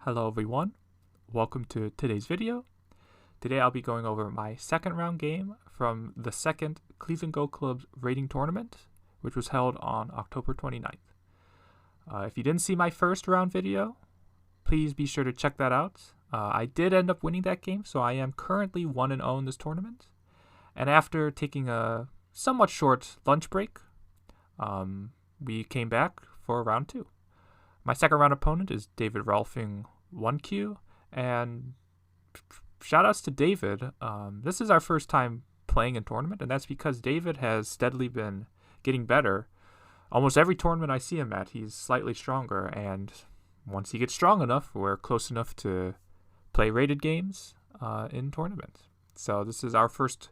Hello everyone, welcome to today's video. Today I'll be going over my second round game from the second Cleveland Go Club's rating tournament, which was held on October 29th. If you didn't see my first round video, please be sure to check that out. I did end up winning that game, so I am currently 1-0 in this tournament. And after taking a somewhat short lunch break, we came back for round 2. My second round opponent is David Rohlfing 1Q, and shoutouts to David. This is our first time playing in tournament, and that's because David has steadily been getting better. Almost every tournament I see him at, he's slightly stronger, and once he gets strong enough, we're close enough to play rated games in tournament. So this is our first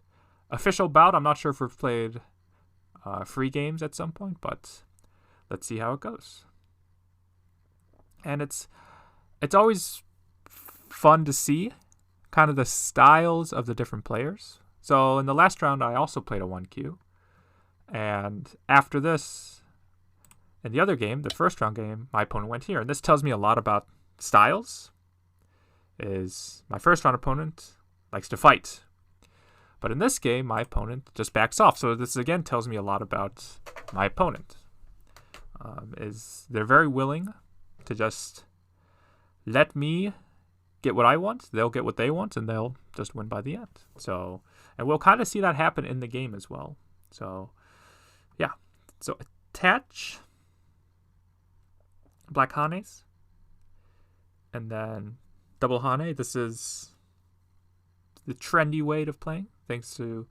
official bout. I'm not sure if we've played free games at some point, but let's see how it goes. And it's always fun to see kind of the styles of the different players. So in the last round, I also played a 1Q. And after this, in the other game, the first round game, my opponent went here. And this tells me a lot about styles. Is my first round opponent likes to fight. But in this game, my opponent just backs off. So this again tells me a lot about my opponent. Is they're very willing to just let me get what I want, they'll get what they want, and they'll just win by the end. So, and we'll kind of see that happen in the game as well. So, yeah. So, attach black hanes, and then double hane. This is the trendy way of playing, thanks to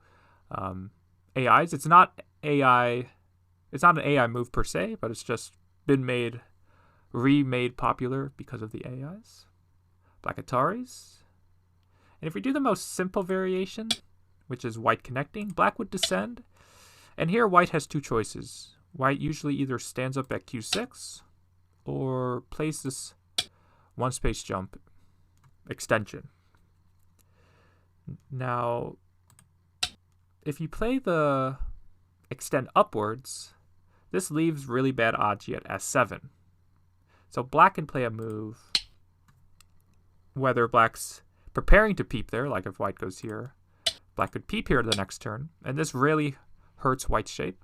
AIs. It's not AI. It's not an AI move per se, but it's just been remade popular because of the AIs. Black Ataris. And if we do the most simple variation, which is white connecting, black would descend. And here white has two choices. White usually either stands up at Q6 or plays this one space jump extension. Now, if you play the extend upwards, this leaves really bad odds at S7. So black can play a move, whether black's preparing to peep there, like if white goes here, black could peep here the next turn, and this really hurts white's shape.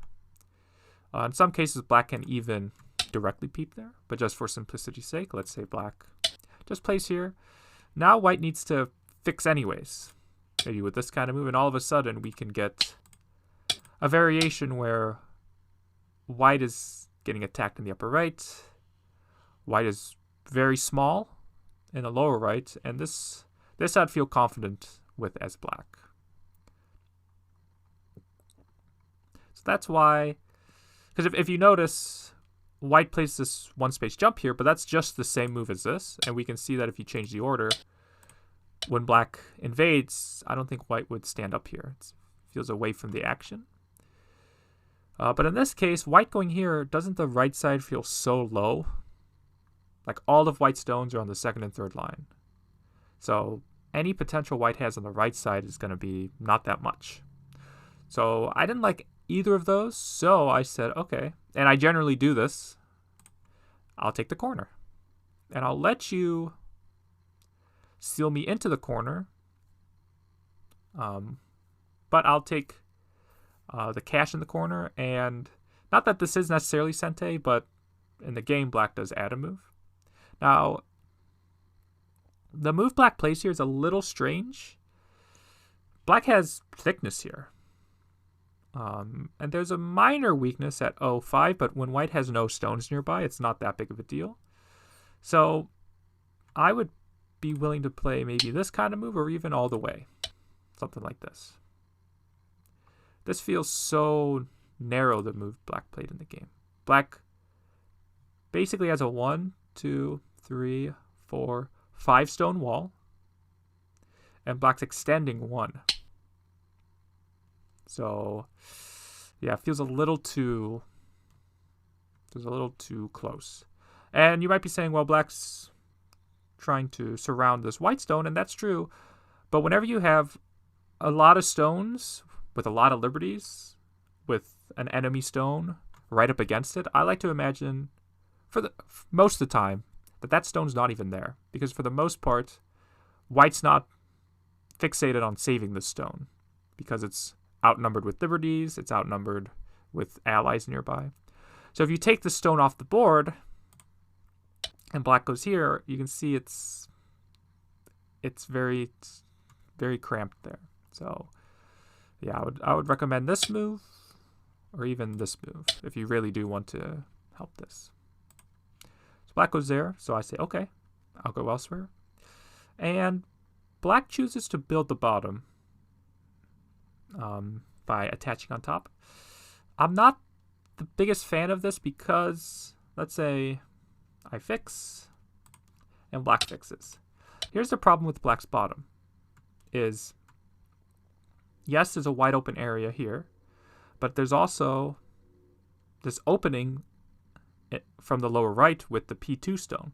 In some cases, black can even directly peep there, but just for simplicity's sake, let's say black just plays here. Now white needs to fix anyways, maybe with this kind of move, and all of a sudden we can get a variation where white is getting attacked in the upper right, white is very small in the lower right, and this I'd feel confident with as black. So that's why, because if you notice, white plays this one space jump here, but that's just the same move as this, and we can see that if you change the order, when black invades, I don't think white would stand up here. It feels away from the action. But in this case, white going here, doesn't the right side feel so low? Like all of white's stones are on the second and third line. So any potential white has on the right side is going to be not that much. So I didn't like either of those. So I said, okay. And I generally do this. I'll take the corner. And I'll let you seal me into the corner. But I'll take the cash in the corner. And not that this is necessarily sente, but in the game, black does add a move. Now, the move black plays here is a little strange. Black has thickness here. And there's a minor weakness at 0.5, but when white has no stones nearby, it's not that big of a deal. So I would be willing to play maybe this kind of move or even all the way. Something like this. This feels so narrow, the move black played in the game. Black basically has a 1, 2, 3, 4, 5 stone wall, and black's extending 1. So, yeah, it feels a little too close. And you might be saying, well, black's trying to surround this white stone, and that's true. But whenever you have a lot of stones with a lot of liberties, with an enemy stone right up against it, I like to imagine, for most of the time, but that stone's not even there. Because for the most part, white's not fixated on saving the stone. Because it's outnumbered with liberties, it's outnumbered with allies nearby. So if you take the stone off the board, and black goes here, you can see it's very cramped there. So yeah, I would recommend this move, or even this move, if you really do want to help this. So black goes there, so I say, okay, I'll go elsewhere. And black chooses to build the bottom by attaching on top. I'm not the biggest fan of this because, let's say, I fix, and black fixes. Here's the problem with black's bottom, is, yes, there's a wide open area here, but there's also this opening from the lower right with the P2 stone.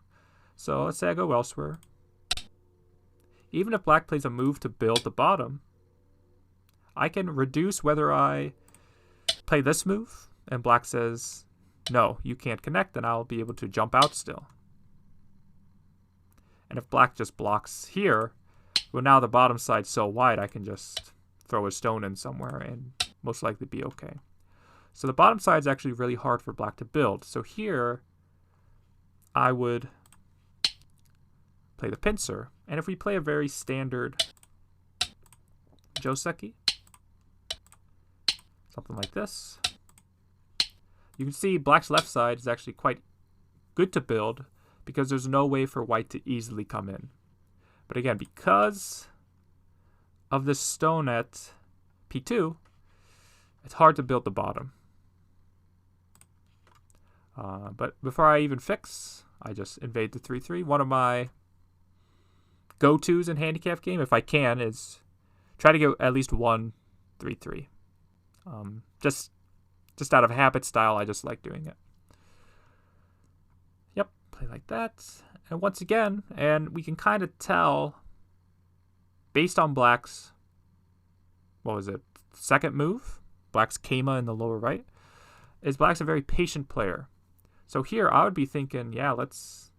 So let's say I go elsewhere. Even if black plays a move to build the bottom, I can reduce whether I play this move, and black says, no, you can't connect, and I'll be able to jump out still. And if black just blocks here, well, now the bottom side's so wide, I can just throw a stone in somewhere and most likely be okay. So the bottom side's actually really hard for black to build. So here, I would play the pincer. And if we play a very standard Joseki, something like this, you can see black's left side is actually quite good to build because there's no way for white to easily come in. But again, because of this stone at P2, it's hard to build the bottom. But before I even fix, I just invade the 3-3. One of my go-tos in handicap game, if I can, is try to get at least one 3-3. Just out of habit style, I just like doing it. Yep, play like that. And once again, and we can kind of tell, based on black's, what was it, second move, black's Kema in the lower right, is black's a very patient player. So here I would be thinking, yeah, let's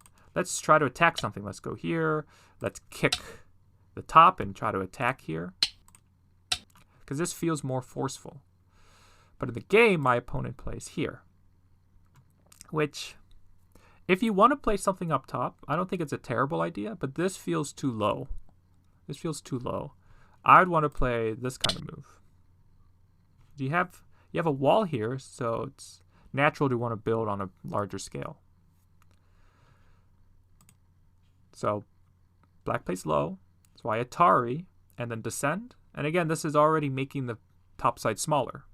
try to attack something. Let's go here. Let's kick the top and try to attack here, because this feels more forceful. But in the game, my opponent plays here, which, if you want to play something up top, I don't think it's a terrible idea, but this feels too low. This feels too low. I would want to play this kind of move. You have a wall here, so it's natural to want to build on a larger scale. So black plays low, so I Atari and then descend. And again, this is already making the top side smaller.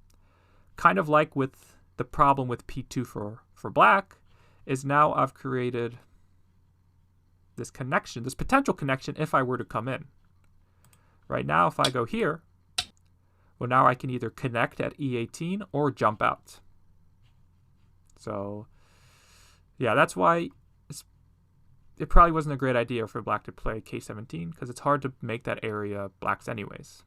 Kind of like with the problem with P2 for black, is now I've created this connection, this potential connection if I were to come in. Right now, if I go here, well, now I can either connect at E18 or jump out. So, yeah, that's why it probably wasn't a great idea for black to play K17, because it's hard to make that area black's anyways.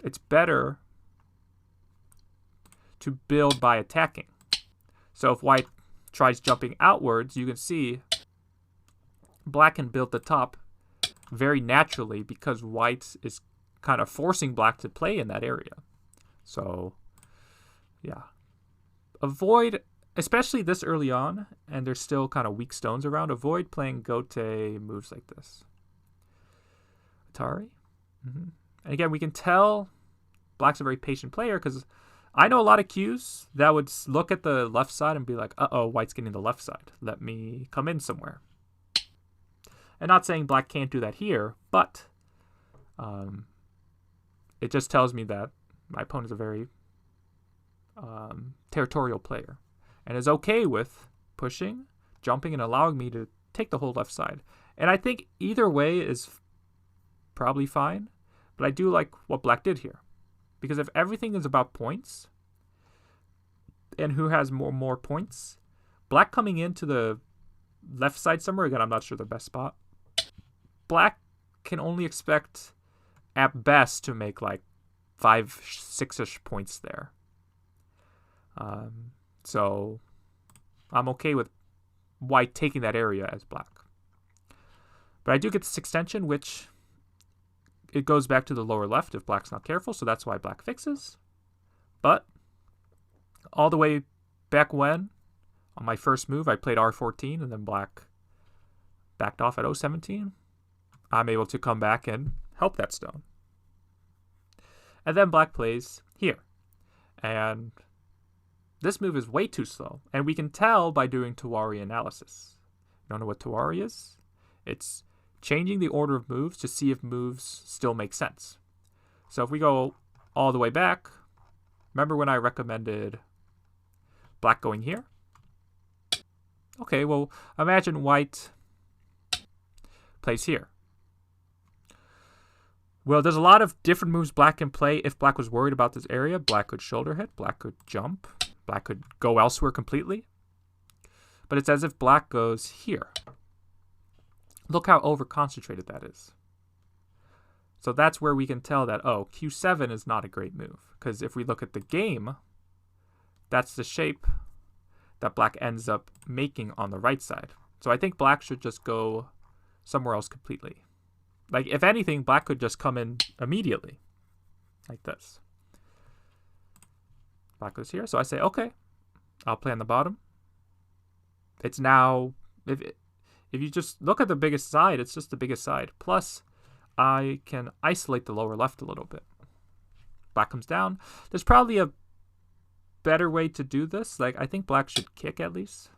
It's better to build by attacking. So if white tries jumping outwards, you can see black can build the top very naturally because white is kind of forcing black to play in that area. So, yeah. Avoid, especially this early on, and there's still kind of weak stones around, avoid playing gote moves like this. Atari. And again, we can tell black's a very patient player because I know a lot of Qs that would look at the left side and be like, uh-oh, white's getting the left side. Let me come in somewhere. And not saying black can't do that here, but it just tells me that my opponent's a very territorial player and is okay with pushing, jumping, and allowing me to take the whole left side. And I think either way is probably fine, but I do like what black did here. Because if everything is about points, and who has more points, black coming into the left side somewhere, again, I'm not sure the best spot, black can only expect, at best, to make like 5-6-ish points there. So, I'm okay with white taking that area as black. But I do get this extension, which it goes back to the lower left if black's not careful, so that's why black fixes. But all the way back when, on my first move, I played R14 and then black backed off at O17, I'm able to come back and help that stone. And then black plays here. And this move is way too slow, and we can tell by doing Tawari analysis. You don't know what Tawari is? It's changing the order of moves to see if moves still make sense. So if we go all the way back, remember when I recommended black going here? Okay, well, imagine white plays here. Well, there's a lot of different moves black can play. If black was worried about this area, black could shoulder hit, black could jump, black could go elsewhere completely. But it's as if black goes here. Look how over-concentrated that is. So that's where we can tell that, oh, Q7 is not a great move. Because if we look at the game, that's the shape that black ends up making on the right side. So I think black should just go somewhere else completely. Like, if anything, black could just come in immediately. Like this. Black goes here. So I say, okay, I'll play on the bottom. It's now, if you just look at the biggest side, it's just the biggest side. Plus, I can isolate the lower left a little bit. Black comes down. There's probably a better way to do this. Like, I think black should kick at least.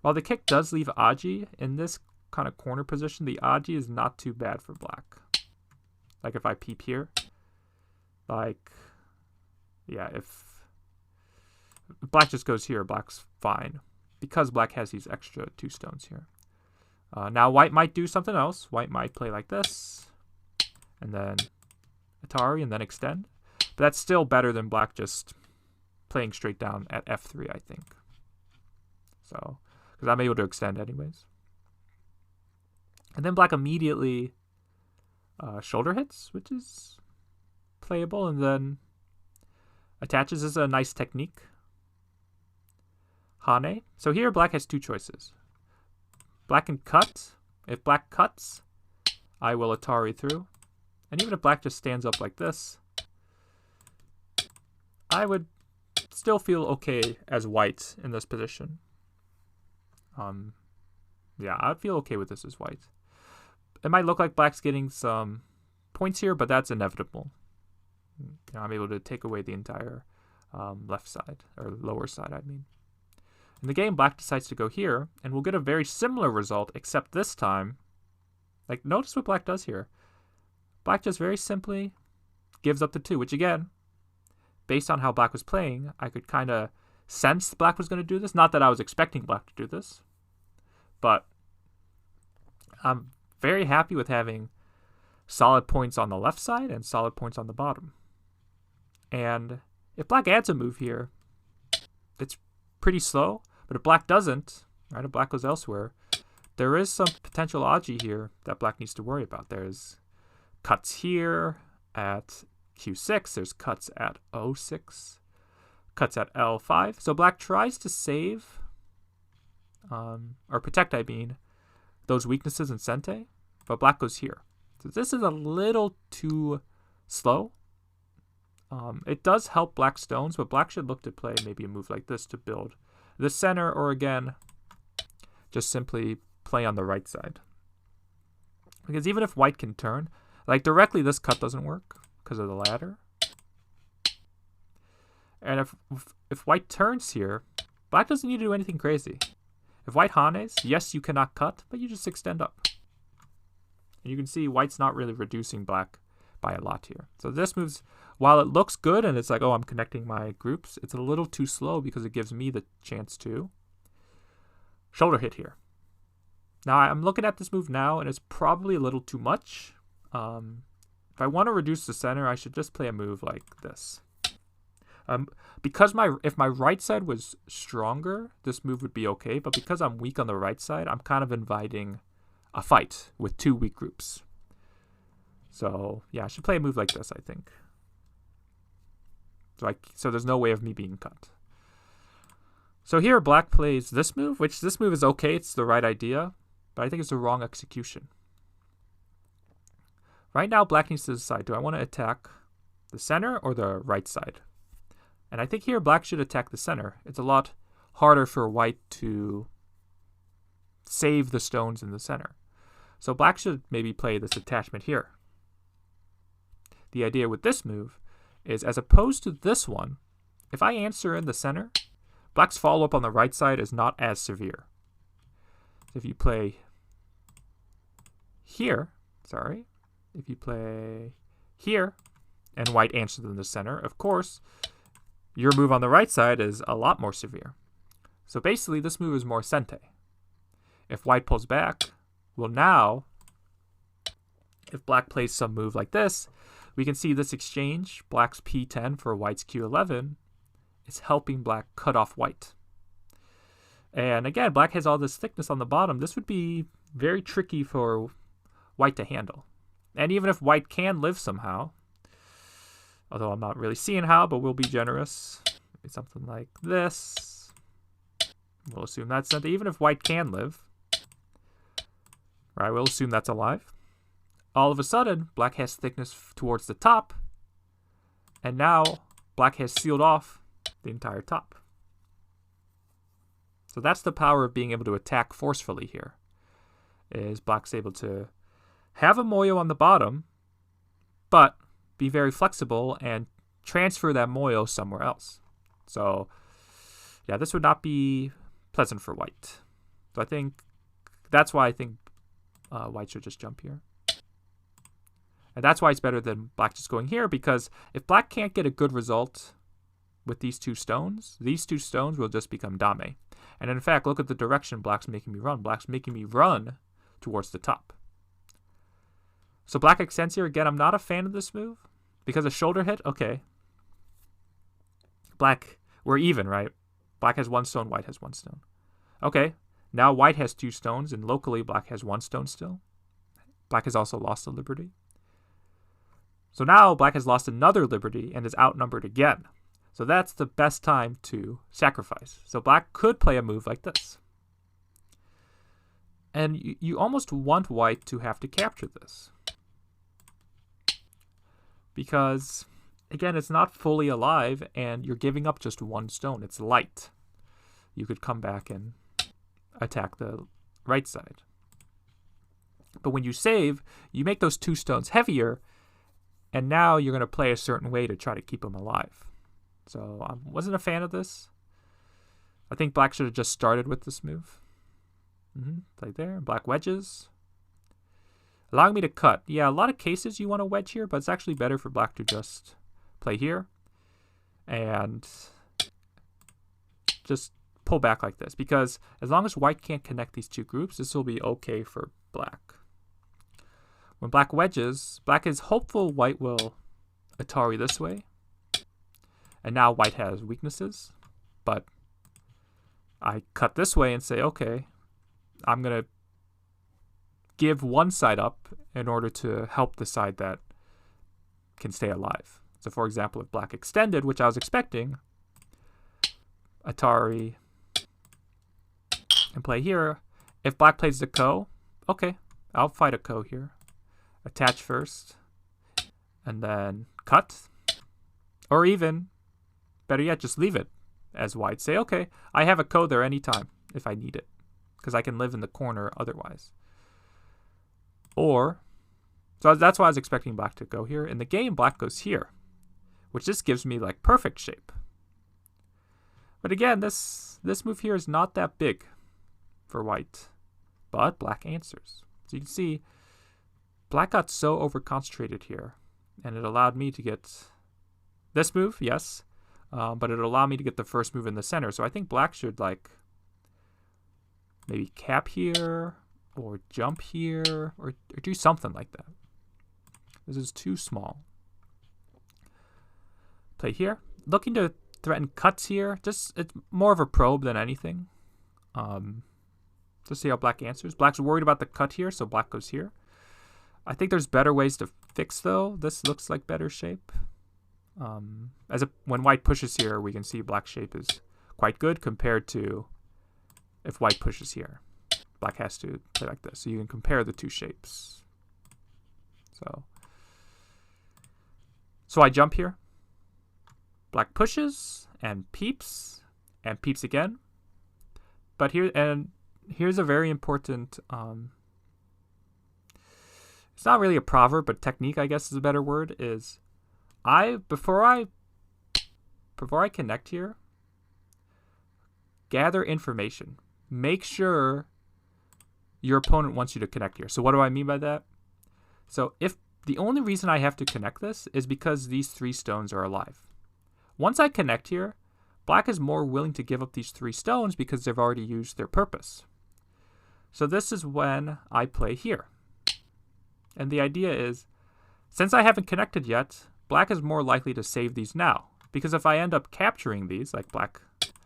While the kick does leave Aji in this kind of corner position, the Aji is not too bad for black. Like if I peep here, like, yeah, if black just goes here, black's fine. Because black has these extra 2 stones here. Now white might do something else. White might play like this, and then Atari, and then extend. But that's still better than black just playing straight down at F3, I think. So, because I'm able to extend anyways. And then black immediately shoulder hits, which is playable, and then attaches is a nice technique. Hane. So here black has 2 choices. Black can cut. If black cuts, I will Atari through. And even if black just stands up like this, I would still feel okay as white in this position. Yeah, I'd feel okay with this as white. It might look like black's getting some points here, but that's inevitable. You know, I'm able to take away the entire left side, or lower side, I mean. In the game, black decides to go here, and we'll get a very similar result, except this time, like, notice what black does here. Black just very simply gives up the 2, which again, based on how black was playing, I could kind of sense black was going to do this. Not that I was expecting black to do this, but I'm very happy with having solid points on the left side and solid points on the bottom. And if black adds a move here, it's pretty slow. But if black doesn't, right, if black goes elsewhere, there is some potential Aji here that black needs to worry about. There's cuts here at Q6. There's cuts at O6. Cuts at L5. So black tries to save, or protect, I mean, those weaknesses in sente. But black goes here. So this is a little too slow. It does help black stones, but black should look to play maybe a move like this to build the center, or again, just simply play on the right side. Because even if white can turn, like directly this cut doesn't work because of the ladder. And if white turns here, black doesn't need to do anything crazy. If white hanes, yes, you cannot cut, but you just extend up. And you can see white's not really reducing black by a lot here. So this moves, while it looks good and it's like, oh, I'm connecting my groups, it's a little too slow because it gives me the chance to shoulder hit here. Now I'm looking at this move now and it's probably a little too much. If I want to reduce the center, I should just play a move like this. Because if my right side was stronger, this move would be okay. But because I'm weak on the right side, I'm kind of inviting a fight with 2 weak groups. So yeah, I should play a move like this, I think. So there's no way of me being cut. So here black plays this move, which this move is okay. It's the right idea, but I think it's the wrong execution. Right now, black needs to decide, do I want to attack the center or the right side? And I think here black should attack the center. It's a lot harder for white to save the stones in the center. So black should maybe play this attachment here. The idea with this move is, as opposed to this one, if I answer in the center, black's follow-up on the right side is not as severe. So if you play here, if you play here, and white answers in the center, of course, your move on the right side is a lot more severe. So basically, this move is more sente. If white pulls back, well now, if black plays some move like this, we can see this exchange, black's P10 for white's Q11, is helping black cut off white. And again, black has all this thickness on the bottom. This would be very tricky for white to handle. And even if white can live somehow, although I'm not really seeing how, but we'll be generous. It's something like this. We'll assume that's sente. Even if white can live, right, we'll assume that's alive. All of a sudden, black has thickness towards the top, and now black has sealed off the entire top. So that's the power of being able to attack forcefully here, is black's able to have a moyo on the bottom, but be very flexible and transfer that moyo somewhere else. So yeah, this would not be pleasant for white. So I think that's why I think white should just jump here. And that's why it's better than black just going here, because if black can't get a good result with these two stones will just become dame. And in fact, look at the direction black's making me run. Black's making me run towards the top. So black extends here. Again, I'm not a fan of this move because a shoulder hit, okay. Black, we're even, right? Black has one stone, white has one stone. Okay, now white has two stones, and locally black has one stone still. Black has also lost a liberty. So now black has lost another liberty and is outnumbered again. So that's the best time to sacrifice. So black could play a move like this. And you almost want white to have to capture this. Because, again, it's not fully alive and you're giving up just one stone. It's light. You could come back and attack the right side. But when you save, you make those two stones heavier, and now you're going to play a certain way to try to keep them alive. So I wasn't a fan of this. I think black should have just started with this move. Like there, black wedges. Allowing me to cut. Yeah, a lot of cases you want to wedge here, but it's actually better for black to just play here and just pull back like this. Because as long as white can't connect these two groups, this will be okay for black. When black wedges, black is hopeful white will Atari this way. And now white has weaknesses. But I cut this way and say, okay, I'm going to give one side up in order to help the side that can stay alive. So for example, if black extended, which I was expecting, Atari and play here. If black plays the ko, okay, I'll fight a ko here. Attach first, and then cut. Or even, better yet, just leave it as white. Say, okay, I have a ko there anytime if I need it, because I can live in the corner otherwise. Or, so that's why I was expecting black to go here. In the game, black goes here, which just gives me like perfect shape. But again, this move here is not that big for white, but black answers. So you can see black got so over-concentrated here, and it allowed me to get this move, yes, but it allowed me to get the first move in the center. So I think black should like maybe cap here, or jump here, or do something like that. This is too small. Play here. Looking to threaten cuts here. Just, it's more of a probe than anything. To see how black answers. Black's worried about the cut here, so black goes here. I think there's better ways to fix, though. This looks like better shape. When white pushes here, we can see black shape is quite good compared to if white pushes here. Black has to play like this. So you can compare the two shapes. So I jump here. Black pushes and peeps again. But here's a very important, it's not really a proverb, but technique, I guess is a better word, is before I connect here, gather information. Make sure your opponent wants you to connect here. So what do I mean by that? So if the only reason I have to connect this is because these 3 stones are alive. Once I connect here, black is more willing to give up these 3 stones because they've already used their purpose. So this is when I play here. And the idea is, since I haven't connected yet, black is more likely to save these now. Because if I end up capturing these, like black,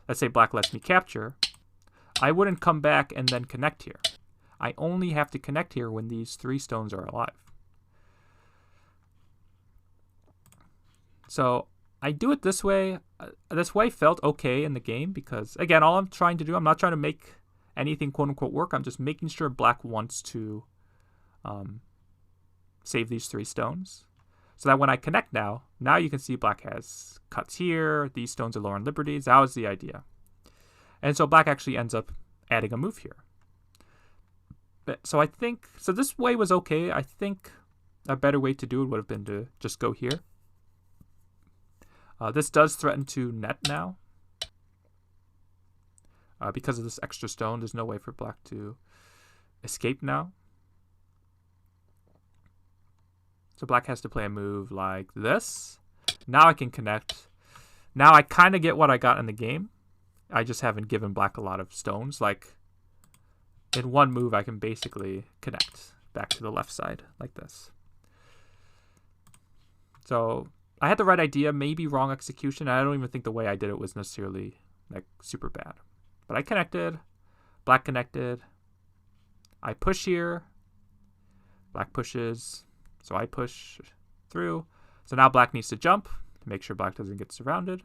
let's say black lets me capture, I wouldn't come back and then connect here. I only have to connect here when these 3 stones are alive. So I do it this way. This way felt okay in the game because, again, all I'm trying to do, I'm not trying to make anything quote-unquote work. I'm just making sure black wants to save these 3 stones. So that when I connect now you can see black has cuts here. These stones are lower on liberties. That was the idea. And so black actually ends up adding a move here. So this way was okay. I think a better way to do it would have been to just go here. This does threaten to net now. Because of this extra stone, there's no way for black to escape now. So black has to play a move like this. Now I can connect. Now I kind of get what I got in the game. I just haven't given black a lot of stones. Like, in one move, I can basically connect back to the left side like this. So I had the right idea, maybe wrong execution. I don't even think the way I did it was necessarily like super bad. But I connected, black connected. I push here, black pushes, so I push through. So now black needs to jump to make sure black doesn't get surrounded.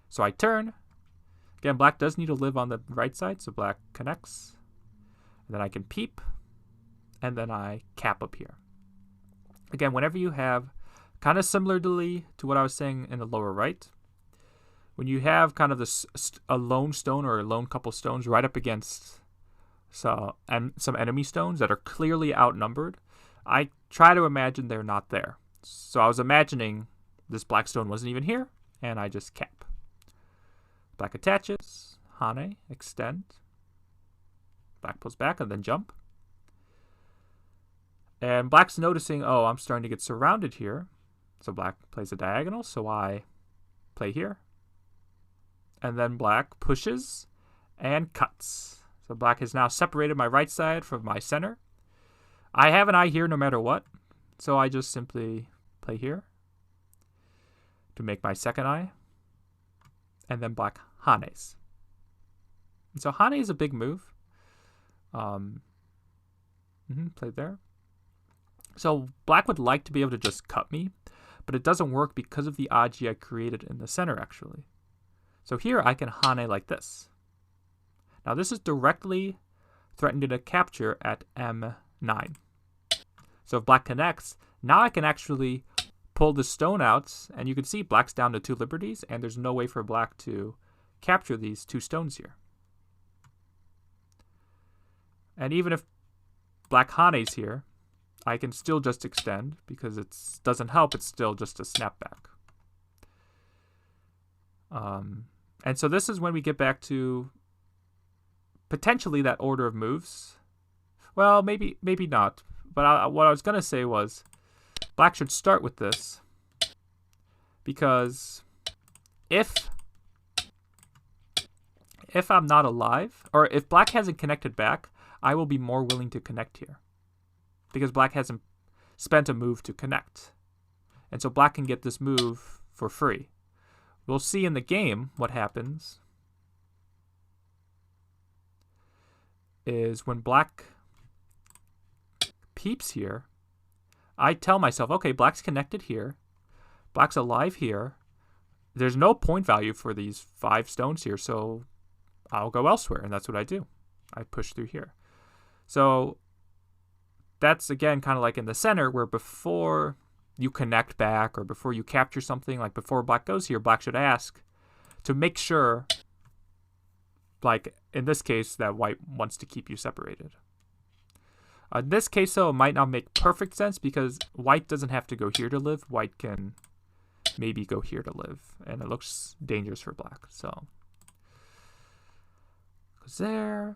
So I turn. Again, black does need to live on the right side, so black connects. And then I can peep, and then I cap up here. Again, whenever you have, kind of similarly to what I was saying in the lower right, when you have kind of this a lone stone or a lone couple stones right up against some enemy stones that are clearly outnumbered, I try to imagine they're not there. So I was imagining this black stone wasn't even here, and I just cap. Black attaches, Hane, extend. Black pulls back and then jump. And black's noticing, oh, I'm starting to get surrounded here. So black plays a diagonal, so I play here. And then black pushes and cuts. So black has now separated my right side from my center. I have an eye here no matter what, so I just simply play here to make my second eye. And then black Hanes. And so Hane is a big move. Played there. So black would like to be able to just cut me, but it doesn't work because of the Aji I created in the center, actually. So here I can Hane like this. Now this is directly threatening to capture at M9. So if black connects, now I can actually pull the stone out, and you can see black's down to 2 liberties, and there's no way for black to capture these 2 stones here. And even if black Hanes here, I can still just extend because it doesn't help. It's still just a snapback. And so this is when we get back to potentially that order of moves. Well, maybe not. But what I was going to say was black should start with this because if I'm not alive, or if black hasn't connected back, I will be more willing to connect here because black hasn't spent a move to connect. And so black can get this move for free. We'll see in the game what happens is when black peeps here, I tell myself, okay, black's connected here, black's alive here, there's no point value for these 5 stones here, so I'll go elsewhere, and that's what I do. I push through here. So that's, again, kind of like in the center, where before you connect back or before you capture something, like before black goes here, black should ask to make sure, like in this case, that white wants to keep you separated. In this case, though, it might not make perfect sense because white doesn't have to go here to live. White can maybe go here to live, and it looks dangerous for black. So goes there.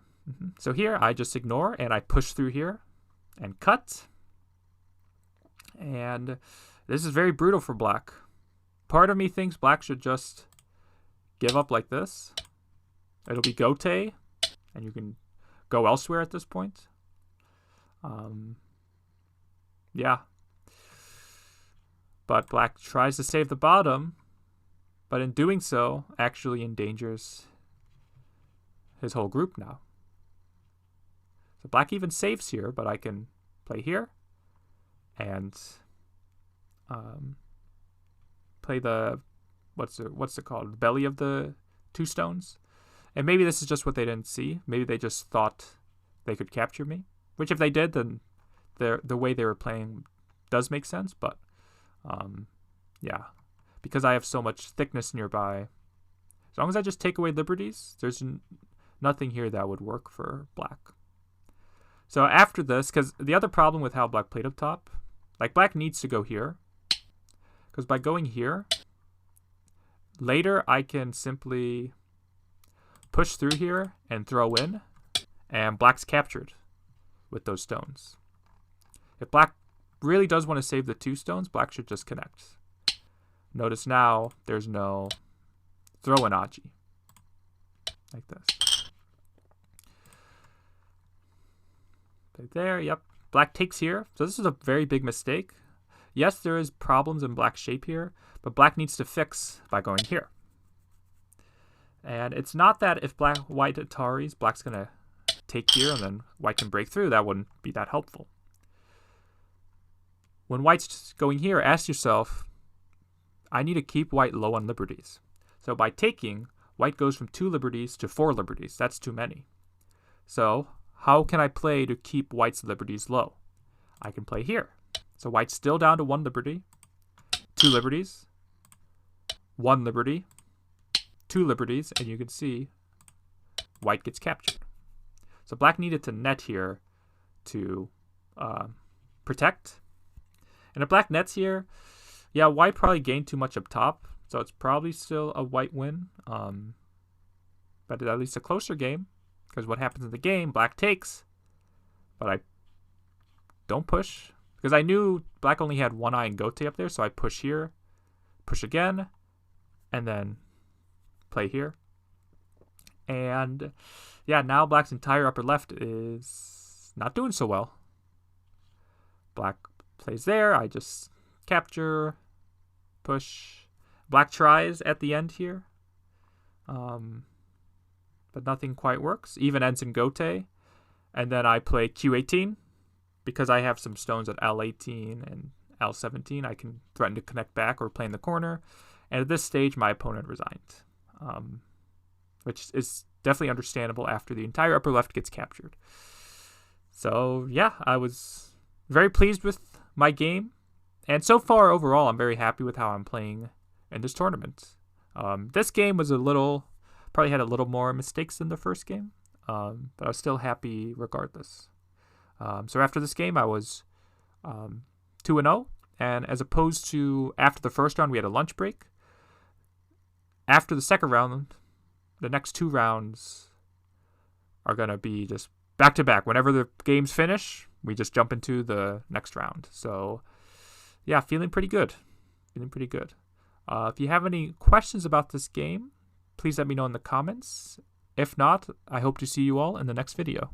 So here I just ignore and I push through here and cut. And this is very brutal for black. Part of me thinks black should just give up like this. It'll be gote, and you can go elsewhere at this point. Yeah. But black tries to save the bottom, but in doing so, actually endangers his whole group now. So black even saves here, but I can play here and play the what's it called? The belly of the 2 stones. And maybe this is just what they didn't see. Maybe they just thought they could capture me. Which if they did, then the way they were playing does make sense. But yeah, because I have so much thickness nearby, as long as I just take away liberties, there's nothing here that would work for black. So after this, because the other problem with how black played up top, like black needs to go here, because by going here, later I can simply push through here and throw in, and black's captured with those stones. If black really does want to save the 2 stones, black should just connect. Notice now there's no throw in Aji. Like this. Right there, yep. Black takes here. So this is a very big mistake. Yes, there is problems in black's shape here, but black needs to fix by going here. And it's not that if white Ataris, black's going to take here and then white can break through. That wouldn't be that helpful. When white's going here, ask yourself, I need to keep white low on liberties. So by taking, white goes from 2 liberties to 4 liberties. That's too many. So how can I play to keep white's liberties low? I can play here. So white's still down to 1 liberty, 2 liberties, 1 liberty, 2 liberties, and you can see white gets captured. So black needed to net here to protect. And if black nets here, yeah, white probably gained too much up top, so it's probably still a white win. But at least a closer game, because what happens in the game, black takes, but I don't push. Because I knew black only had 1 eye and gote up there, so I push here, push again, and then play here. And yeah, now black's entire upper left is not doing so well. Black plays there, I just capture, push. Black tries at the end here, but nothing quite works. Even ends in gote, and then I play Q18. Because I have some stones at L18 and L17, I can threaten to connect back or play in the corner. And at this stage, my opponent resigned, which is definitely understandable after the entire upper left gets captured. So yeah, I was very pleased with my game. And so far, overall, I'm very happy with how I'm playing in this tournament. This game was probably had a little more mistakes than the first game, but I was still happy regardless. So after this game, I was 2-0, and as opposed to after the first round, we had a lunch break. After the second round, the next 2 rounds are going to be just back-to-back. Whenever the games finish, we just jump into the next round. So, yeah, feeling pretty good. If you have any questions about this game, please let me know in the comments. If not, I hope to see you all in the next video.